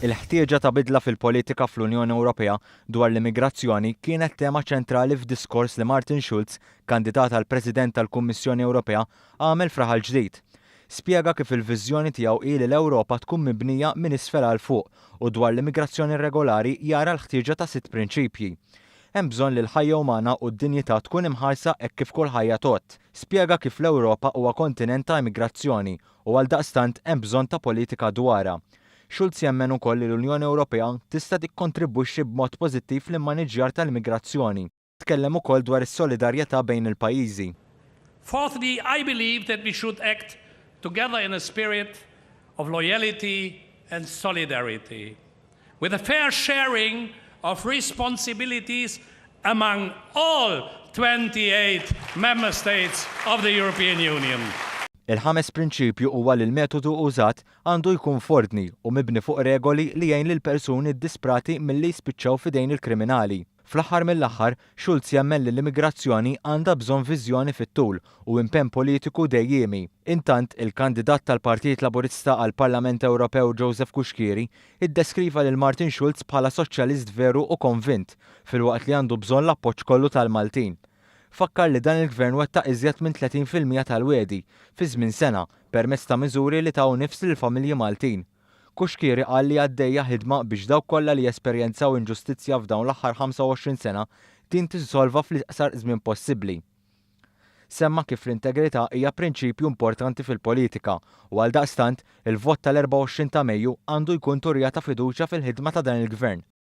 Il-ħtieġa ta' bidla fil-politika fl-Unjoni Ewropea dwar l-immigrazzjoni kienet tema ċentrali f'diskors li Martin Schulz, kandidat għal President tal-Kummissjoni Ewropea, għamel fraħal ġdid. Spjega kif il-viżjoni tiegħu hi li l-Ewropa tkun mibnija minn isfel għal fuq u dwar l-immigrazzjoni regolari jara l-ħtieġa ta' 6 prinċipji. Hemm bżonn li l-ħajja umana u d-dinjità tkun imħarsa hekk kif kull ħajja tot. Spjega kif l-Ewropa huwa kontinent ta' immigrazzjoni u għaldaqstant hemm bżonn ta' politika dwarha. Schulz jemmen ukoll li l-Unjoni Ewropea tista' tikkontribwixxi b'mod pożittiv fl-immaniġġjar tal-immigrazzjoni. Tkellem ukoll dwar is-solidarjetà bejn il-pajjiżi. Fourthly, I believe that we should act together in a spirit of loyalty and solidarity, with a fair sharing of responsibilities among all 28 member states of the European Union. Il-ħames prinċipju huwa li l-metodu użat għandu jkun fordni u mibni fuq regoli li jgħin lil persuni disprati milli jispiċċaw fidejn il-kriminali. Fl-aħħar mill-aħħar, Schulz jemmen li l-immigrazzjoni għandha bżonn viżjoni fit-tul u impenn politiku dejjemi. Intant, il-kandidat tal-Partit Laburista għall-Parlament Ewropew Joseph Kuxkieri iddeskriva lil Martin Schulz bħala soċjalist veru u konvint filwaqt li għandu bżonn l-appoġġ kollu tal-Maltin. Fakkar li dan il-gvern wettaq iżjed minn 30% tal-wedi fi żmien sena permezz ta' miżuri li taw nifs lill-familji Maltin. Kuxkieri qal li għaddejja ħidma biex dawk kollha li jesperjenzaw inġustizzja f'dawn l-aħħar 25 sena din tissolva fl-iqsar żmien possibbli. Semma kif l-integrità hija prinċipju importanti fil-politika u għaldaqstant il-vot tal-24 ta' Mejju għandu jkun turja ta' fiduċja fil-ħidma ta' dan il-gvern.